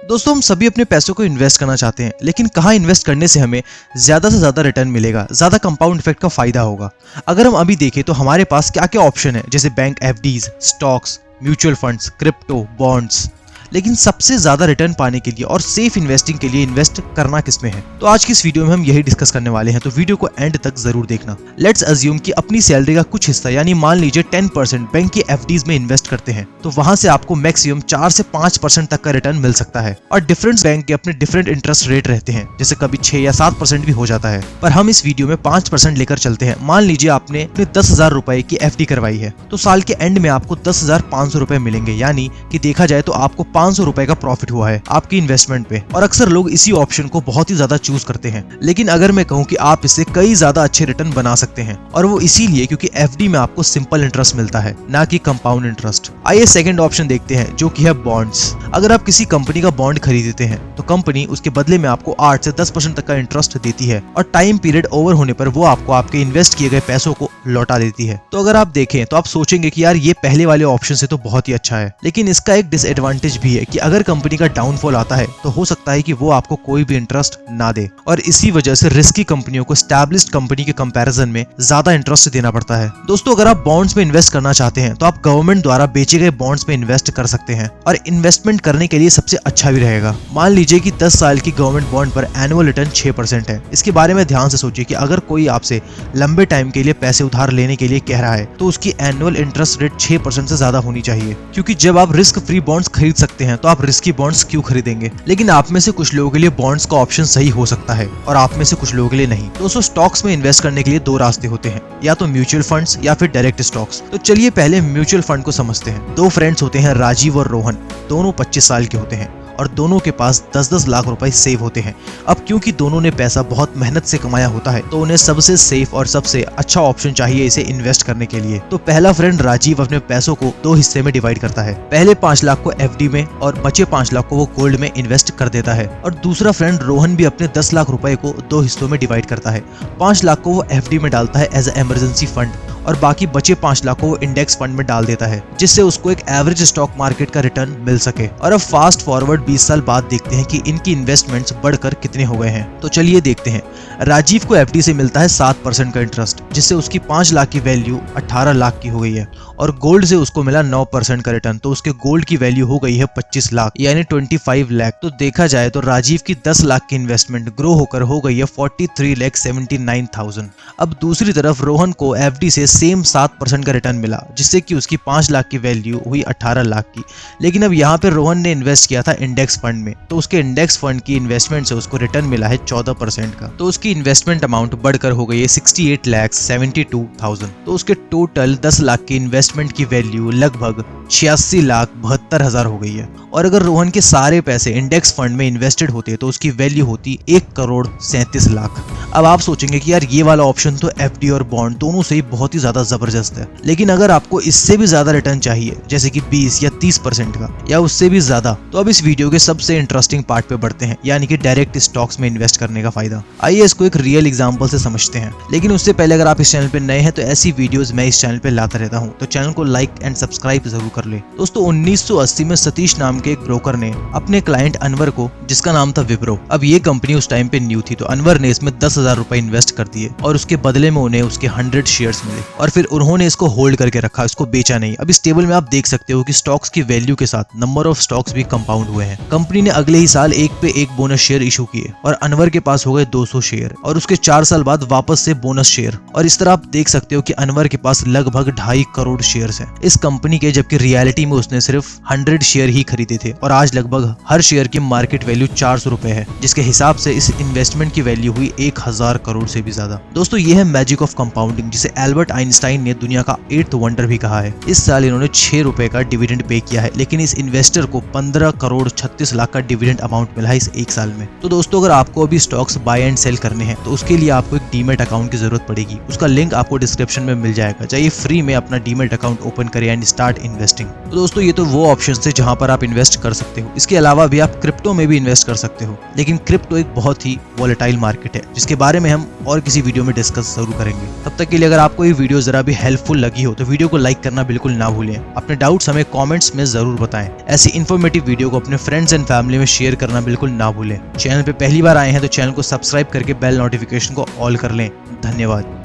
दोस्तों हम सभी अपने पैसों को इन्वेस्ट करना चाहते हैं, लेकिन कहाँ इन्वेस्ट करने से हमें ज्यादा से ज्यादा रिटर्न मिलेगा, ज्यादा कंपाउंड इफेक्ट का फायदा होगा। अगर हम अभी देखें तो हमारे पास क्या क्या ऑप्शन है, जैसे bank FDs, stocks, mutual funds, crypto, bonds. लेकिन सबसे ज्यादा रिटर्न पाने के लिए और सेफ इन्वेस्टिंग के लिए इन्वेस्ट करना किसमें है, तो आज की इस वीडियो में हम यही डिस्कस करने वाले हैं, तो वीडियो को एंड तक जरूर देखना। लेट्स अज्यूम कि अपनी सैलरी का कुछ हिस्सा यानी मान लीजिए 10% बैंक की एफडीज में इन्वेस्ट करते हैं, तो वहां से आपको मैक्सिमम 4 से 5% तक का रिटर्न मिल सकता है। और डिफरेंट बैंक के अपने डिफरेंट इंटरेस्ट रेट रहते हैं, जैसे कभी 6 या 7% भी हो जाता है, पर हम इस वीडियो में 5% लेकर चलते हैं। मान लीजिए आपने अपने 10,000 रुपए की एफडी करवाई है, तो साल के एंड में आपको 10,500 रुपए मिलेंगे, यानी कि देखा जाए तो आपको 500 रुपए का प्रॉफिट हुआ है आपकी इन्वेस्टमेंट पे। और अक्सर लोग इसी ऑप्शन को बहुत ही ज्यादा चूज करते हैं, लेकिन अगर मैं कहूँ कि आप इससे कई ज्यादा अच्छे रिटर्न बना सकते हैं, और वो इसीलिए क्योंकि एफडी में आपको सिंपल इंटरेस्ट मिलता है, ना कि कंपाउंड इंटरेस्ट। आइए सेकंड ऑप्शन देखते हैं, जो कि है बॉन्ड्स। अगर आप किसी कंपनी का बॉन्ड खरीदते हैं तो कंपनी उसके बदले में आपको 8 से 10% तक का इंटरेस्ट देती है, और टाइम पीरियड ओवर होने पर वो आपको आपके इन्वेस्ट किए गए पैसों को लौटा देती है। तो अगर आप देखें तो आप सोचेंगे कि यार ये पहले वाले ऑप्शन से तो बहुत ही अच्छा है, लेकिन इसका एक डिसएडवांटेज भी है कि अगर कंपनी का डाउनफॉल आता है तो हो सकता है कि वो आपको कोई भी इंटरेस्ट ना दे, और इसी वजह से रिस्की कंपनियों को एस्टैब्लिश्ड कंपनी के कंपैरिजन में ज्यादा इंटरेस्ट देना पड़ता है। दोस्तों अगर आप बॉन्ड्स में इन्वेस्ट करना चाहते हैं तो आप गवर्नमेंट द्वारा बेचे गए बॉन्ड्स में इन्वेस्ट कर सकते हैं, और इन्वेस्टमेंट करने के लिए सबसे अच्छा भी रहेगा। मान लीजिए कि 10 साल की गवर्नमेंट बॉन्ड पर एनुअल रिटर्न 6% है। इसके बारे में ध्यान से सोचिए कि अगर कोई आपसे लंबे टाइम के लिए पैसे उधार लेने के लिए कह रहा है तो उसकी एनुअल इंटरेस्ट रेट 6% से ज्यादा होनी चाहिए, क्योंकि जब आप रिस्क फ्री बॉन्ड्स खरीद सकते हैं तो आप रिस्की बॉन्ड्स क्यों खरीदेंगे। लेकिन आप में से कुछ लोगों के लिए बॉन्ड्स का ऑप्शन सही हो सकता है और आप में से कुछ लोगों के लिए नहीं। दोस्तों स्टॉक्स में इन्वेस्ट करने के लिए दो रास्ते होते हैं, या तो म्यूचुअल फंड्स या फिर डायरेक्ट स्टॉक्स। तो चलिए पहले म्यूचुअल फंड को समझते हैं। दो फ्रेंड्स होते हैं, राजीव और रोहन। दोनों 25 साल के होते हैं और दोनों के पास 10-10 लाख रुपए सेव होते हैं। अब क्योंकि दोनों ने पैसा बहुत मेहनत से कमाया होता है, तो उन्हें सबसे सेफ और सबसे अच्छा ऑप्शन चाहिए इसे इन्वेस्ट करने के लिए। तो पहला फ्रेंड राजीव अपने पैसों को दो हिस्से में डिवाइड करता है। पहले 5 लाख को एफडी में और बचे 5 लाख को वो गोल्ड में इन्वेस्ट कर देता है। और दूसरा फ्रेंड रोहन भी अपने 10 लाख रुपए को दो हिस्सों में डिवाइड करता है। 5 लाख को वो एफडी में डालता है एज ए इमरजेंसी फंड, और बाकी बचे 5 लाख को वो इंडेक्स फंड में डाल देता है, जिससे उसको एक एवरेज स्टॉक मार्केट का रिटर्न मिल सके। और अब फास्ट फॉरवर्ड 20 साल बाद देखते हैं कि इनकी इन्वेस्टमेंट्स बढ़कर कितने हो गए हैं। तो चलिए देखते हैं। राजीव को एफडी से मिलता है 7% का इंटरेस्ट, जिससे उसकी 5 लाख की वैल्यू 18 लाख की हो गई है, और गोल्ड से उसको मिला 9% का रिटर्न, तो उसके गोल्ड की वैल्यू हो गई है 25 लाख यानी 25 लाख। तो देखा जाए तो राजीव की 10 लाख की इन्वेस्टमेंट ग्रो होकर हो गई है 43,79,000। अब दूसरी तरफ रोहन को एफडी से सेम 7% का रिटर्न मिला, जिससे कि उसकी 5 लाख की वैल्यू हुई 18 लाख की। लेकिन अब यहाँ पे रोहन ने इन्वेस्ट किया था इंडेक्स फंड में, तो उसके इंडेक्स फंड की इन्वेस्टमेंट से उसको रिटर्न मिला है 14% का, तो उसकी इन्वेस्टमेंट अमाउंट बढ़कर हो गई है 68,72,000। तो उसके टोटल 10 लाख की इन्वेस्टमेंट की वैल्यू लगभग 86,72,000 हो गई है। और अगर रोहन के सारे पैसे इंडेक्स फंड में इन्वेस्टेड होते तो उसकी वैल्यू होती 1,37,00,000। अब आप सोचेंगे कि यार ये वाला ऑप्शन तो एफडी और बॉन्ड दोनों से ही बहुत ही ज्यादा जबरदस्त है, लेकिन अगर आपको इससे भी ज्यादा रिटर्न चाहिए, जैसे कि 20 या 30% का या उससे भी ज्यादा, तो अब इस वीडियो के सबसे इंटरेस्टिंग पार्ट पे बढ़ते हैं, यानी कि डायरेक्ट स्टॉक्स में इन्वेस्ट करने का फायदा। आइए इसको एक रियल एग्जांपल से समझते हैं, लेकिन उससे पहले अगर आप इस चैनल पे नए हैं तो ऐसी वीडियोस मैं इस चैनल पे लाता रहता हूँ, तो चैनल को लाइक एंड सब्सक्राइब जरूर कर ले। दोस्तों 1980 में सतीश नाम के एक ब्रोकर ने अपने क्लाइंट अनवर को, जिसका नाम था विप्रो, अब ये कंपनी उस टाइम पे न्यू थी, तो अनवर ने इसमें 10,000 रुपए इन्वेस्ट कर दिए, और उसके बदले में उन्हें उसके 100 शेयर्स मिले, और फिर उन्होंने इसको होल्ड करके रखा, इसको बेचा नहीं। अब इस टेबल में आप देख सकते हो कि स्टॉक्स की वैल्यू के साथ नंबर ऑफ स्टॉक्स भी कंपाउंड हुए हैं। कंपनी ने अगले ही साल एक पे एक बोनस शेयर इशू किए, और अनवर के पास हो गए 200 शेयर, और उसके 4 साल बाद वापस से बोनस शेयर, और इस तरह आप देख सकते हो कि अनवर के पास लगभग 2.5 करोड़ शेयर्स हैं इस कंपनी के, जबकि रियलिटी में उसने सिर्फ 100 शेयर ही खरीदे थे, और आज लगभग हर शेयर की मार्केट वैल्यू 400 रुपए है, जिसके हिसाब से इस इन्वेस्टमेंट की वैल्यू हुई 1000 करोड़ से भी ज्यादा। दोस्तों ये है मैजिक ऑफ कंपाउंडिंग, जिसे एल्बर्ट आइंस्टाइन ने दुनिया का 8th वंडर भी कहा है। इस साल इन्होंने 6 रुपए का डिविडेंड पे किया है, लेकिन इस इन्वेस्टर को 15 करोड़ 36 लाख का डिविडेंड अमाउंट मिला है इस एक साल में। तो दोस्तों अगर आपको अभी स्टॉक्स बाय एंड सेल करने हैं तो उसके लिए आपको एक डीमेट अकाउंट की जरूरत पड़ेगी। उसका लिंक आपको डिस्क्रिप्शन में मिल जाएगा। चाहिए फ्री में अपना डीमेट अकाउंट ओपन करें एंड स्टार्ट इन्वेस्ट। इन्वेस्टिंग। तो दोस्तों ये तो वो ऑप्शन थे जहां पर आप इन्वेस्ट कर सकते हो। इसके अलावा भी आप क्रिप्टो में भी इन्वेस्ट कर सकते हो, लेकिन क्रिप्टो एक बहुत ही वॉलेटाइल मार्केट है जिसके बारे में हम और किसी वीडियो में डिस्कस जरूर करेंगे। तब तक के लिए अगर आपको ये वीडियो जरा भी हेल्पफुल लगी हो तो वीडियो को लाइक करना बिल्कुल ना भूलें। अपने डाउट्स हमें कमेंट्स में जरूर बताएं। ऐसी इन्फॉर्मेटिव वीडियो को अपने फ्रेंड्स एंड फैमिली में शेयर करना बिल्कुल ना भूलें। चैनल पे पहली बार आए हैं तो चैनल को सब्सक्राइब करके बेल नोटिफिकेशन को ऑल कर लें। धन्यवाद।